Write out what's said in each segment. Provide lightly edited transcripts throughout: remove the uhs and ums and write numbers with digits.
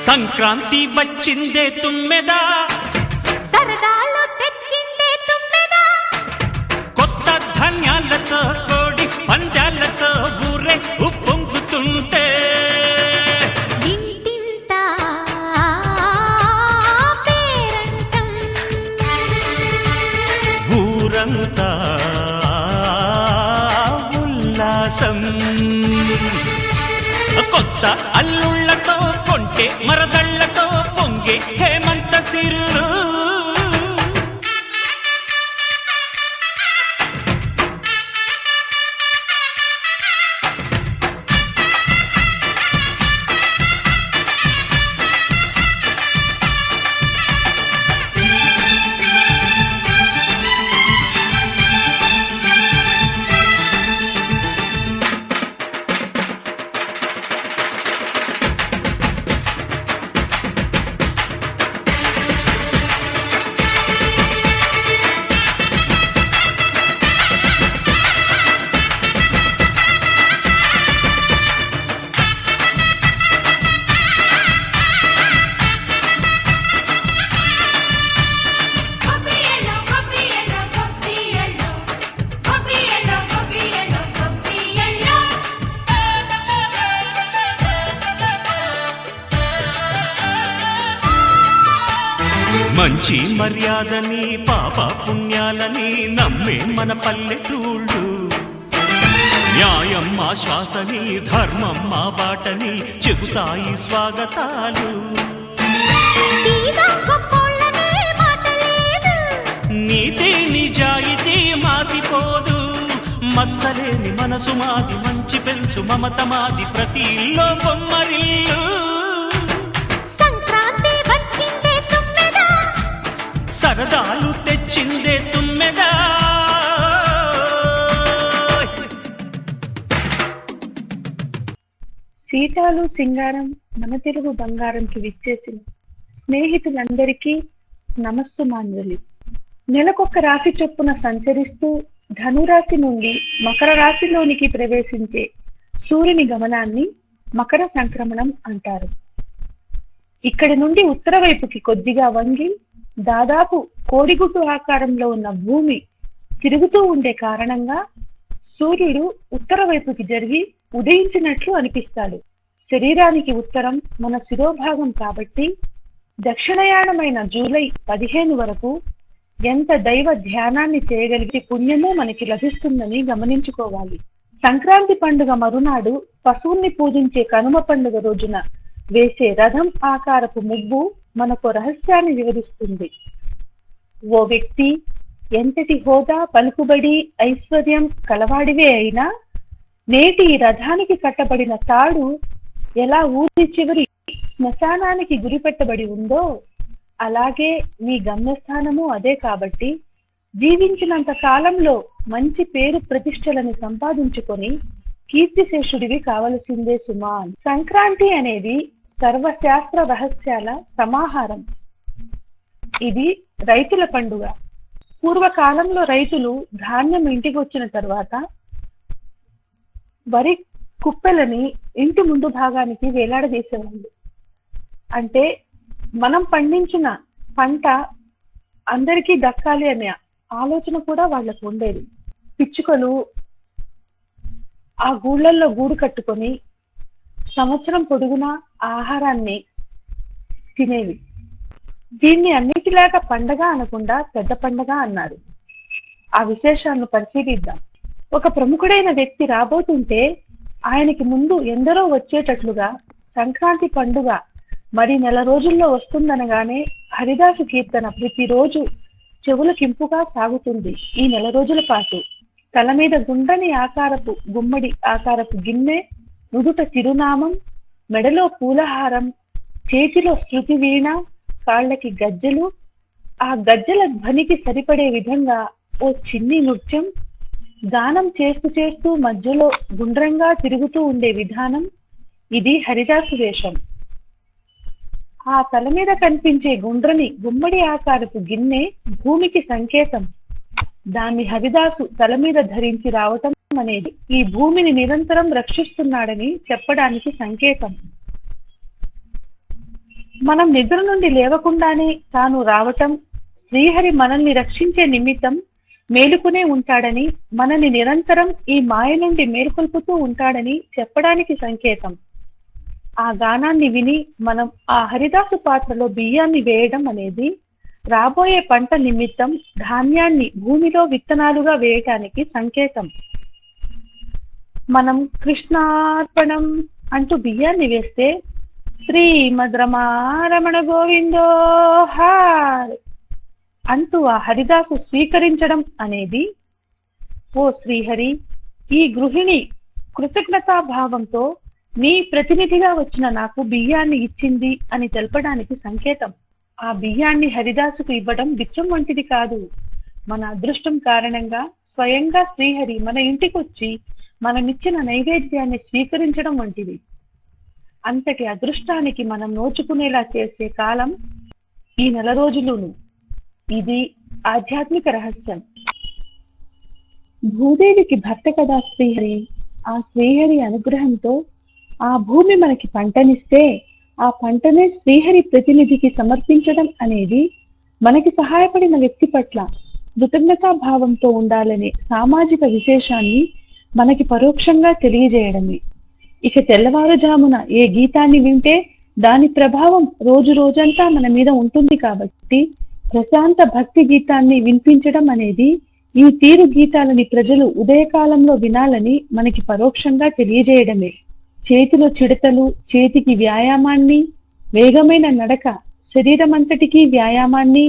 సంక్రాంతి వచ్చిందే తుమ్మెదా, సరదాలు తెచ్చిందే తుమ్మెదా, కొత్త ధాన్యాలతో కోడి పంజాలతో ఊరే ఉప్పొంగుతుంటే ఇంటింటా పేరంటం, ఊరంతా ఉల్లాసం. కొత్త అల్లుళ్లతో కొంటే మరదళ్లతో పొంగే హేమంత సిరులు. గొబ్బియలో గొబ్బియలో గొబ్బియలో గొబ్బియలో గొబ్బియలో గొబ్బియలో, మంచి మర్యాదని పాప పుణ్యాలని నమ్మే మన పల్లెటూళ్ళు. న్యాయం మా శ్వాసని ధర్మం మా బాటని చెబుతాయి స్వాగతాలు. తీరా గొప్పోళ్ళనే మాట లేదు, నీతి నిజాయితీ మాసిపోదు. మత్సలేని మనసు మాది, మంచి పెంచు మమత మాది, ప్రతి ఇల్లో బొమ్మరిల్లు. సంక్రాంతి వచ్చిందే తుమ్మెదా, సరదాలు తెచ్చిందే తుమ్మెదా. సీతాలు సింగారం మన తెలుగు బంగారంకి విచ్చేసిన స్నేహితులందరికీ నమస్సుమాంజలి. నెలకొక్క రాశి చొప్పున సంచరిస్తూ ధనురాశి నుండి మకర రాశిలోనికి ప్రవేశించే సూర్యుని గమనాన్ని మకర సంక్రమణం అంటారు. ఇక్కడి నుండి ఉత్తర వైపుకి కొద్దిగా వంగి దాదాపు కోడిగుడ్డు ఆకారంలో ఉన్న భూమి తిరుగుతూ ఉండే కారణంగా సూర్యుడు ఉత్తర వైపుకి జరిగి ఉదయించినట్లు అనిపిస్తాడు. శరీరానికి ఉత్తరం మన శిరోభాగం కాబట్టి దక్షిణయానమైన జూలై 15 వరకు ఎంత దైవ ధ్యానాన్ని చేయగలిగే పుణ్యము మనకి లభిస్తుందని గమనించుకోవాలి. సంక్రాంతి పండుగ మరునాడు పశువుల్ని పూజించే కనుమ పండుగ రోజున వేసే రథం ఆకారపు ముగ్గు మనకు రహస్యాన్ని వివరిస్తుంది. ఓ వ్యక్తి ఎంతటి హోదా, పలుకుబడి, ఐశ్వర్యం కలవాడివే అయినా నేటి రథానికి కట్టబడిన తాడు ఎలా ఊరి చివరి శ్మశానానికి గురిపెట్టబడి ఉందో అలాగే మీ గమ్యస్థానము అదే. కాబట్టి జీవించినంత కాలంలో మంచి పేరు ప్రతిష్టలను సంపాదించుకొని కీర్తిశేషుడివి కావలసిందే సుమా. సంక్రాంతి అనేది సర్వశాస్త్ర రహస్యాల సమాహారం. ఇది రైతుల పండుగ. పూర్వకాలంలో రైతులు ధాన్యం ఇంటికి వచ్చిన తర్వాత వరి కుప్పెలని ఇంటి ముందు భాగానికి వేలాడదీసేవాళ్ళు. అంటే మనం పండించిన పంట అందరికీ దక్కాలి అనే ఆలోచన కూడా వాళ్ళకు ఉండేది. పిచ్చుకలు ఆ గూళ్ళల్లో గూడు కట్టుకొని సంవత్సరం పొడుగునా ఆహారాన్ని తినేవి. దీన్ని అన్నిటిలాగా పండగ అనకుండా పెద్ద పండగ అన్నారు. ఆ విశేషాలను పరిశీలిద్దాం. ఒక ప్రముఖుడైన వ్యక్తి రాబోతుంటే ఆయనకి ముందు ఎందరో వచ్చేటట్లుగా సంక్రాంతి పండుగ మరి నెల రోజుల్లో వస్తుందనగానే హరిదాసు కీర్తన ప్రతిరోజు చెవులకింపుగా సాగుతుంది. ఈ నెల రోజుల పాటు తల మీద గుండ్రని ఆకారపు గుమ్మడి ఆకారపు గిన్నె, నుదుట తిరునామం, మెడలో పూలహారం, చేతిలో శృతి వీణ, కాళ్ళకి గజ్జెలు, ఆ గజ్జెల ధ్వనికి సరిపడే విధంగా ఓ చిన్ని నృత్యం, గానం చేస్తూ చేస్తూ మధ్యలో గుండ్రంగా తిరుగుతూ ఉండే విధానం, ఇది హరిదాసు వేషం. ఆ తల మీద కనిపించే గుండ్రని గుమ్మడి ఆకారపు గిన్నె భూమికి సంకేతం. దాన్ని హరిదాసు తల మీద ధరించి రావటం అనేది ఈ భూమిని నిరంతరం రక్షిస్తున్నాడని చెప్పడానికి సంకేతం. మనం నిద్ర నుండి లేవకుండానే తాను రావటం, శ్రీహరి మనల్ని రక్షించే నిమిత్తం మేలుకునే ఉంటాడని, మనని నిరంతరం ఈ మాయ నుండి మేల్కొల్పుతూ ఉంటాడని చెప్పడానికి సంకేతం. ఆ గానాన్ని విని మనం ఆ హరిదాసు పాత్రలో బియ్యాన్ని వేయడం అనేది రాబోయే పంట నిమిత్తం ధాన్యాన్ని భూమిలో విత్తనాలుగా వేయటానికి సంకేతం. మనం కృష్ణార్పణం అంటూ బియ్యాన్ని వేస్తే శ్రీమద్ రమారమణ గోవిందో హార్ అంటూ ఆ హరిదాసు స్వీకరించడం అనేది, ఓ శ్రీహరి, ఈ గృహిణి కృతజ్ఞతాభావంతో నీ ప్రతినిధిగా వచ్చిన నాకు బియ్యాన్ని ఇచ్చింది అని తెలపడానికి సంకేతం. ఆ బియ్యాన్ని హరిదాసుకు ఇవ్వడం బిచ్చం వంటిది కాదు. మన అదృష్టం కారణంగా స్వయంగా శ్రీహరి మన ఇంటికొచ్చి మనమిచ్చిన నైవేద్యాన్ని స్వీకరించడం వంటిది. అంతటి అదృష్టానికి మనం నోచుకునేలా చేసే కాలం ఈ నెల రోజులును. ఇది ఆధ్యాత్మిక రహస్యం. భూదేవికి భర్త కదా శ్రీహరి. ఆ శ్రీహరి అనుగ్రహంతో ఆ భూమి మనకి పంటనిస్తే ఆ పంటనే శ్రీహరి ప్రతినిధికి సమర్పించడం అనేది మనకి సహాయపడిన వ్యక్తి పట్ల కృతజ్ఞతాభావంతో ఉండాలనే సామాజిక విశేషాన్ని మనకి పరోక్షంగా తెలియజేయడమే. ఇక తెల్లవారుజామున ఏ గీతాన్ని వింటే దాని ప్రభావం రోజు రోజంతా మన మీద ఉంటుంది కాబట్టి ప్రశాంత భక్తి గీతాన్ని వినిపించడం అనేది, ఈ తీరు గీతాలని ప్రజలు ఉదయకాలంలో వినాలని మనకి పరోక్షంగా తెలియజేయడమే. చేతిలో చిడతలు చేతికి వ్యాయామాన్ని, వేగమైన నడక శరీరమంతటికీ వ్యాయామాన్ని,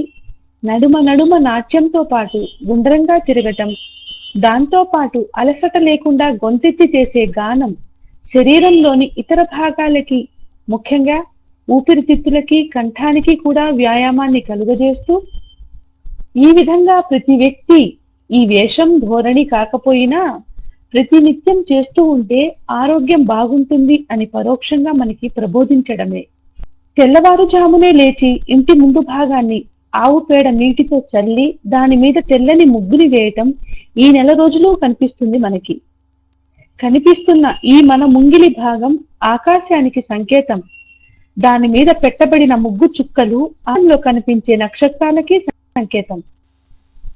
నడుమ నడుమ నాట్యంతో పాటు గుండ్రంగా తిరగటం, దాంతో పాటు అలసట లేకుండా గొంతెత్తి చేసే గానం శరీరంలోని ఇతర భాగాలకి, ముఖ్యంగా ఊపిరితిత్తులకి, కంఠానికి కూడా వ్యాయామాన్ని కలుగజేస్తూ, ఈ విధంగా ప్రతి వ్యక్తి ఈ వేషం ధోరణి కాకపోయినా ప్రతినిత్యం చేస్తూ ఉంటే ఆరోగ్యం బాగుంటుంది అని పరోక్షంగా మనకి ప్రబోధించడమే. తెల్లవారుజామునే లేచి ఇంటి ముందు భాగాన్ని ఆవు పేడ నీటితో చల్లి దాని మీద తెల్లని ముగ్గుని వేయటం ఈ నెల రోజులు కనిపిస్తుంది మనకి. కనిపిస్తున్న ఈ మన ముంగిలి భాగం ఆకాశానికి సంకేతం. దాని మీద పెట్టబడిన ముగ్గు చుక్కలు ఆలో కనిపించే నక్షత్రాలకి సంకేతం.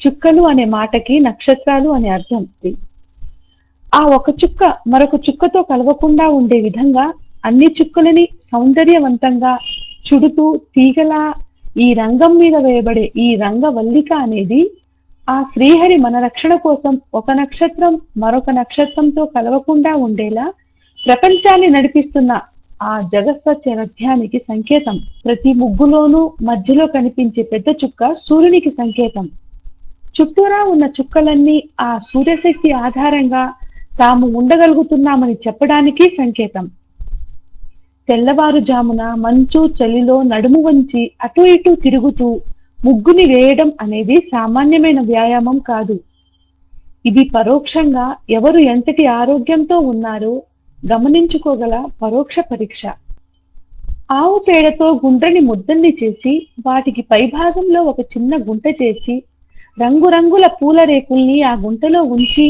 చుక్కలు అనే మాటకి నక్షత్రాలు అనే అర్థం. ఆ ఒక చుక్క మరొక చుక్కతో కలవకుండా ఉండే విధంగా అన్ని చుక్కలని సౌందర్యవంతంగా చుడుతూ తీగలా ఈ రంగం మీద వేయబడే ఈ రంగవల్లిక అనేది ఆ శ్రీహరి మన రక్షణ కోసం ఒక నక్షత్రం మరొక నక్షత్రంతో కలవకుండా ఉండేలా ప్రపంచాన్ని నడిపిస్తున్న ఆ జగత్సత్యరథ్యానికి సంకేతం. ప్రతి ముగ్గులోనూ మధ్యలో కనిపించే పెద్ద చుక్క సూర్యునికి సంకేతం. చుట్టూరా ఉన్న చుక్కలన్నీ ఆ సూర్యశక్తి ఆధారంగా తాము ఉండగలుగుతున్నామని చెప్పడానికి సంకేతం. తెల్లవారుజామున మంచు చలిలో నడుము వంచి అటు ఇటు తిరుగుతూ ముగ్గుని వేయడం అనేది సామాన్యమైన వ్యాయామం కాదు. ఇది పరోక్షంగా ఎవరు ఎంతటి ఆరోగ్యంతో ఉన్నారో గమనించుకోగల పరోక్ష పరీక్ష. ఆవు పేడతో గుండ్రని ముద్దల్ని చేసి వాటికి పైభాగంలో ఒక చిన్న గుంట చేసి రంగురంగుల పూల రేకుల్ని ఆ గుంటలో ఉంచి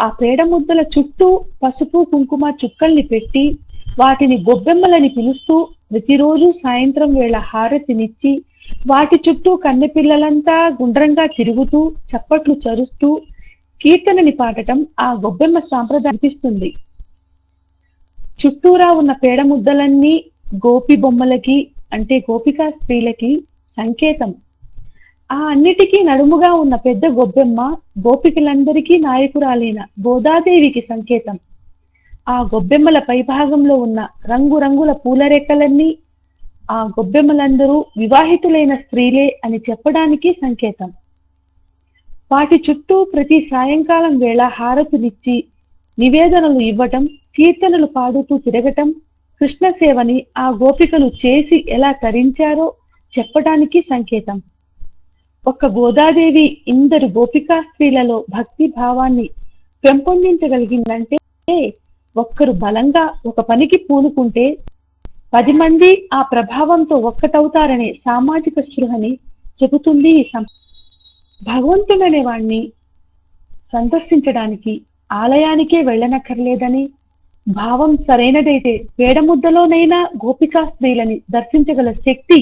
ఆ పేడ ముద్దల చుట్టూ పసుపు కుంకుమ చుక్కల్ని పెట్టి వాటిని గొబ్బెమ్మలని పిలుస్తూ ప్రతిరోజు సాయంత్రం వేళ హారతినిచ్చి వాటి చుట్టూ కన్నెపిల్లలంతా గుండ్రంగా తిరుగుతూ చప్పట్లు చరుస్తూ కీర్తనని పాడటం ఆ గొబ్బెమ్మ సాంప్రదాయం అనిపిస్తుంది. చుట్టూరా ఉన్న పేడ ముద్దలన్నీ గోపి బొమ్మలకి అంటే గోపికా స్త్రీలకి సంకేతం. ఆ అన్నిటికీ నడుముగా ఉన్న పెద్ద గొబ్బెమ్మ గోపికలందరికీ నాయకురాలైన గోదాదేవికి సంకేతం. ఆ గొబ్బెమ్మల పైభాగంలో ఉన్న రంగురంగుల పూలరేఖలన్నీ ఆ గొబ్బెమ్మలందరూ వివాహితులైన స్త్రీలే అని చెప్పడానికి సంకేతం. వాటి చుట్టూ ప్రతి సాయంకాలం వేళ హారతులిచ్చి నివేదనలు ఇవ్వటం, కీర్తనలు పాడుతూ తిరగటం, కృష్ణ సేవని ఆ గోపికలు చేసి ఎలా తరించారో చెప్పడానికి సంకేతం. ఒక్క గోదాదేవి ఇందరు గోపికా స్త్రీలలో భక్తి భావాన్ని పెంపొందించగలిగిందంటే, ఒక్కరు బలంగా ఒక పనికి పూనుకుంటే 10 మంది ఆ ప్రభావంతో ఒక్కటవుతారనే సామాజిక స్పృహని చెబుతుంది ఈ భగవంతుడనే వాణ్ణి సందర్శించడానికి ఆలయానికే వెళ్ళనక్కర్లేదని, భావం సరైనదైతే పేడముద్దలోనైనా గోపికా స్త్రీలని దర్శించగల శక్తి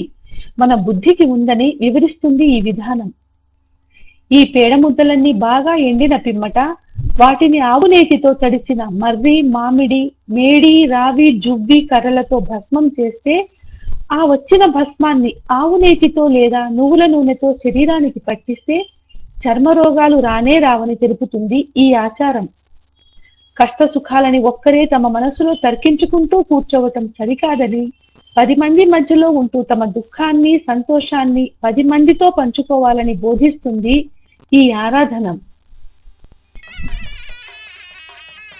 మన బుద్ధికి ఉందని వివరిస్తుంది ఈ విధానం. ఈ పేడముద్దలన్నీ బాగా ఎండిన పిమ్మట వాటిని ఆవునేతితో తడిసిన మర్రి, మామిడి, మేడి, రావి, జువ్వి కర్రలతో భస్మం చేస్తే ఆ వచ్చిన భస్మాన్ని ఆవునేతితో లేదా నువ్వుల నూనెతో శరీరానికి పట్టిస్తే చర్మరోగాలు రానే రావని తెలుపుతుంది ఈ ఆచారం. కష్ట సుఖాలని ఒక్కరే తమ మనసులో తర్కించుకుంటూ కూర్చోవటం సరికాదని, 10 మంది మధ్యలో ఉంటూ తమ దుఃఖాన్ని, సంతోషాన్ని 10 మందితో పంచుకోవాలని బోధిస్తుంది ఈ ఆరాధనం.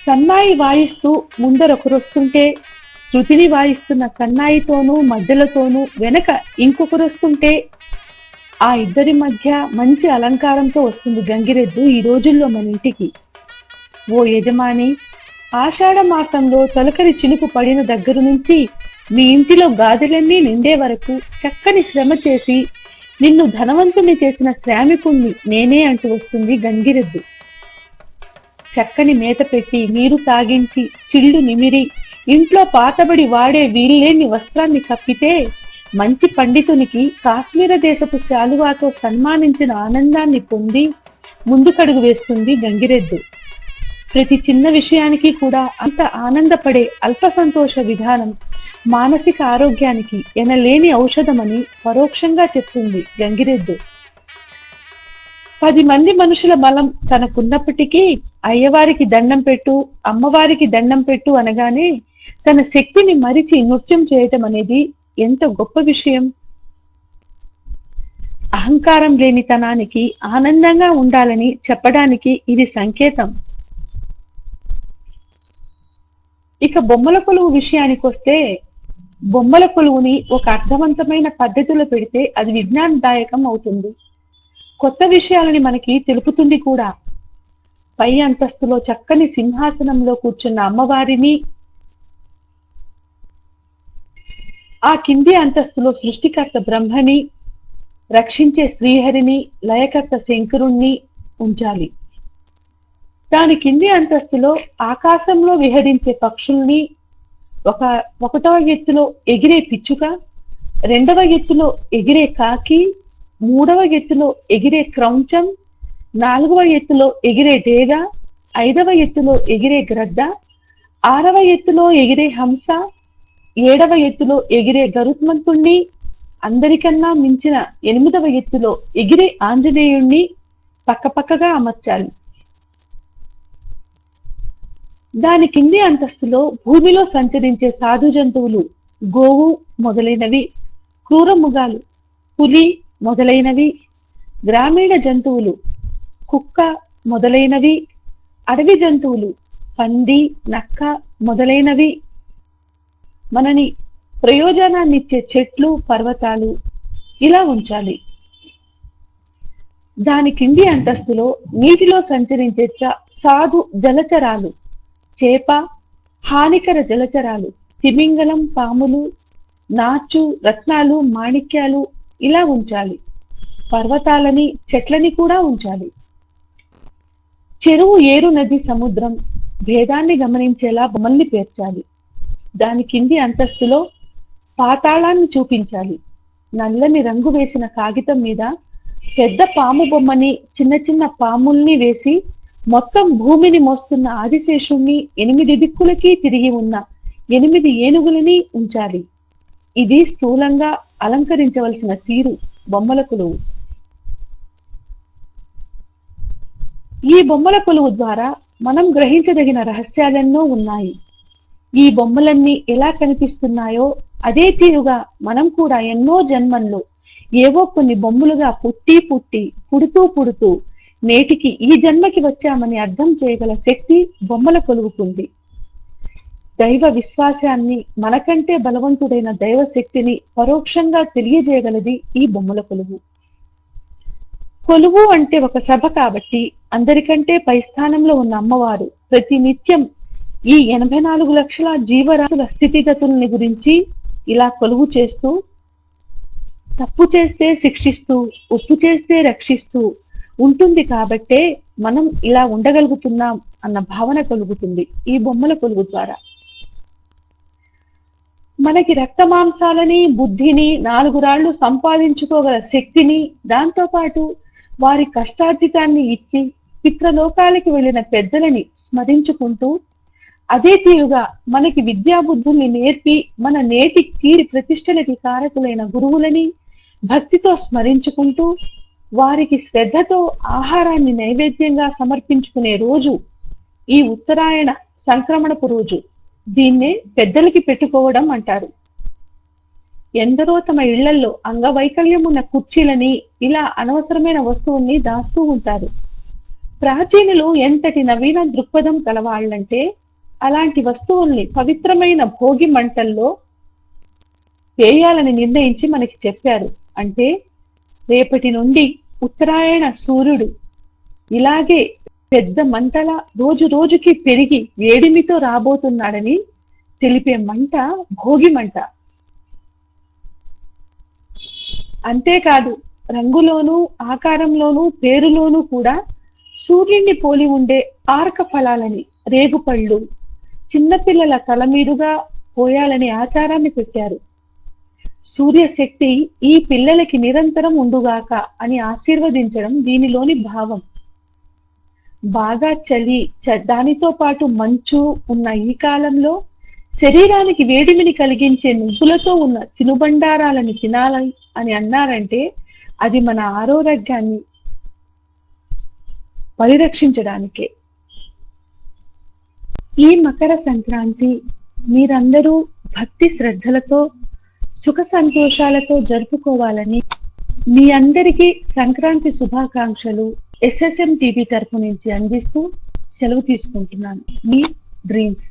సన్నాయి వాయిస్తూ ముందరొకరొస్తుంటే, శృతిని వాయిస్తున్న సన్నాయితోనూ మధ్యలతోనూ వెనక ఇంకొకరొస్తుంటే ఆ ఇద్దరి మధ్య మంచి అలంకారంతో వస్తుంది గంగిరెద్దు ఈ రోజుల్లో మన ఇంటికి. ఓ యజమాని, ఆషాఢ మాసంలో తొలకరి చినుకు పడిన దగ్గర నుంచి మీ ఇంటిలో గాదెలన్నీ నిండే వరకు చక్కని శ్రమ చేసి నిన్ను ధనవంతుని చేసిన శ్రామికుణ్ణి నేనే అంటూ వస్తుంది గంగిరెద్దు. చక్కని మేత పెట్టి నీరు తాగించి చిల్లు నిమిరి ఇంట్లో పాతబడి వాడే వీల్లేని వస్త్రాన్ని కప్పితే మంచి పండితునికి కాశ్మీర దేశపు శాలువాతో సన్మానించిన ఆనందాన్ని పొంది ముందుకడుగు వేస్తుంది గంగిరెద్దు. ప్రతి చిన్న విషయానికి కూడా అంత ఆనందపడే అల్ప సంతోష విధానం మానసిక ఆరోగ్యానికి ఎనలేని ఔషధమని పరోక్షంగా చెప్తుంది గంగిరెద్దు. 10 మంది మనుషుల బలం తనకున్నప్పటికీ అయ్యవారికి దండం పెట్టు, అమ్మవారికి దండం పెట్టు అనగానే తన శక్తిని మరిచి నృత్యం చేయటం అనేది ఎంత గొప్ప విషయం. అహంకారం లేనితనానికి ఆనందంగా ఉండాలని చెప్పడానికి ఇది సంకేతం. ఇక బొమ్మల కొలువు విషయానికి వస్తే, బొమ్మల కొలువుని ఒక అర్థవంతమైన పద్ధతిలో పెడితే అది విజ్ఞానదాయకం అవుతుంది. కొత్త విషయాలని మనకి తెలుపుతుంది కూడా. పై అంతస్తులో చక్కని సింహాసనంలో కూర్చున్న అమ్మవారిని, ఆ కింది అంతస్తులో సృష్టికర్త బ్రహ్మని, రక్షించే శ్రీహరిని, లయకర్త శంకరుణ్ణి ఉంచాలి. దాని కింది అంతస్తులో ఆకాశంలో విహరించే పక్షుల్ని, ఒకటవ ఎత్తులో ఎగిరే పిచ్చుక, 2వ ఎత్తులో ఎగిరే కాకి, 3వ ఎత్తులో ఎగిరే క్రౌంచం, 4వ ఎత్తులో ఎగిరే డేగ, 5వ ఎత్తులో ఎగిరే గ్రద్ద, 6వ ఎత్తులో ఎగిరే హంస, 7వ ఎత్తులో ఎగిరే గరుత్మంతుణ్ణి, అందరికన్నా మించిన 8వ ఎత్తులో ఎగిరే ఆంజనేయుణ్ణి పక్కపక్కగా అమర్చాలి. దాని కింది అంతస్తులో భూమిలో సంచరించే సాధు జంతువులు, గోవు మొదలైనవి, క్రూరమృగాలు, పులి మొదలైనవి, గ్రామీణ జంతువులు, కుక్క మొదలైనవి, అడవి జంతువులు, పంది, నక్క మొదలైనవి, మనని ప్రయోజనాన్నిచ్చే చెట్లు, పర్వతాలు ఇలా ఉంచాలి. దాని కింది అంతస్తులో నీటిలో సంచరించే సాధు జలచరాలు, చేప, హానికర జలచరాలు, తిమింగలం, పాములు, నాచు, రత్నాలు, మాణిక్యాలు ఇలా ఉంచాలి. పర్వతాలని, చెట్లని కూడా ఉంచాలి. చెరువు, ఏరు, నది, సముద్రం భేదాన్ని గమనించేలా బొమ్మల్ని పేర్చాలి. దాని కింది అంతస్తులో పాతాళాన్ని చూపించాలి. నల్లని రంగు వేసిన కాగితం మీద పెద్ద పాము బొమ్మని, చిన్న చిన్న పాముల్ని వేసి మొత్తం భూమిని మోస్తున్న ఆదిశేషుణ్ణి, 8 దిక్కులకి తిరిగి ఉన్న 8 ఏనుగులని ఉంచాలి. ఇది స్థూలంగా అలంకరించవలసిన తీరు బొమ్మల కొలువు. ఈ బొమ్మల కొలువు ద్వారా మనం గ్రహించదగిన రహస్యాలెన్నో ఉన్నాయి. ఈ బొమ్మలన్నీ ఎలా కనిపిస్తున్నాయో అదే తీరుగా మనం కూడా ఎన్నో జన్మల్లో ఏవో కొన్ని బొమ్మలుగా పుడుతూ నేటికి ఈ జన్మకి వచ్చామని అర్థం చేయగల శక్తి బొమ్మల కొలువుకుంది. దైవ విశ్వాసాన్ని, మనకంటే బలవంతుడైన దైవ శక్తిని పరోక్షంగా తెలియజేయగలది ఈ బొమ్మల కొలువు. కొలువు అంటే ఒక సభ కాబట్టి అందరికంటే పై స్థానంలో ఉన్న అమ్మవారు ప్రతి నిత్యం ఈ 84 లక్షల జీవరాశుల స్థితిగతుల్ని గురించి ఇలా కొలువు చేస్తూ, తప్పు చేస్తే శిక్షిస్తూ, ఉప్పు చేస్తే రక్షిస్తూ ఉంటుంది కాబట్టే మనం ఇలా ఉండగలుగుతున్నాం అన్న భావన కలుగుతుంది ఈ బొమ్మల కొలువు ద్వారా. మనకి రక్త మాంసాలని, బుద్ధిని, 4 రాళ్లు సంపాదించుకోగల శక్తిని, దాంతో పాటు వారి కష్టార్జితాన్ని ఇచ్చి పిత్రలోకాలకి వెళ్ళిన పెద్దలని స్మరించుకుంటూ, అదే తీరుగా మనకి విద్యాబుద్ధుల్ని నేర్పి మన నేటి కీర్తి ప్రతిష్టలకి కారకులైన గురువులని భక్తితో స్మరించుకుంటూ, వారికి శ్రద్ధతో ఆహారాన్ని నైవేద్యంగా సమర్పించుకునే రోజు ఈ ఉత్తరాయణ సంక్రమణపు రోజు. దీన్నే పెద్దలకి పెట్టుకోవడం అంటారు. ఎందరో తమ ఇళ్లల్లో అంగవైకల్యం ఉన్న కుర్చీలని, ఇలా అనవసరమైన వస్తువుల్ని దాస్తూ ఉంటారు. ప్రాచీనులు ఎంతటి నవీన దృక్పథం కలవాళ్లంటే అలాంటి వస్తువుల్ని పవిత్రమైన భోగి మంటల్లో వేయాలని నిర్ణయించి మనకి చెప్పారు. అంటే రేపటి నుండి ఉత్తరాయణ సూర్యుడు ఇలాగే పెద్ద మంటల రోజు రోజుకి పెరిగి వేడిమితో రాబోతున్నాడని తెలిపే మంట భోగి మంట. అంతేకాదు రంగులోనూ, ఆకారంలోనూ, పేరులోనూ కూడా సూర్యుడిని పోలి ఉండే ఆర్క ఫలాలని, రేగుపళ్ళు చిన్నపిల్లల తల మీదుగా పోయాలనే ఆచారాన్ని పెట్టారు. సూర్యశక్తి ఈ పిల్లలకి నిరంతరం ఉండుగాక అని ఆశీర్వదించడం దీనిలోని భావం. బాగా చలి, దానితో పాటు మంచు ఉన్న ఈ కాలంలో శరీరానికి వేడిమిని కలిగించే నువ్వులతో ఉన్న తినుబండారాలని తినాలని అని అన్నారంటే అది మన ఆరోగ్యాన్ని పరిరక్షించడానికే. ఈ మకర సంక్రాంతి మీరందరూ భక్తి శ్రద్ధలతో, సుఖ సంతోషాలతో జరుపుకోవాలని మీ అందరికీ సంక్రాంతి శుభాకాంక్షలు SSM టీవీ తరపు నుంచి అందిస్తూ సెలవు తీసుకుంటున్నాను. మీ డ్రీమ్స్.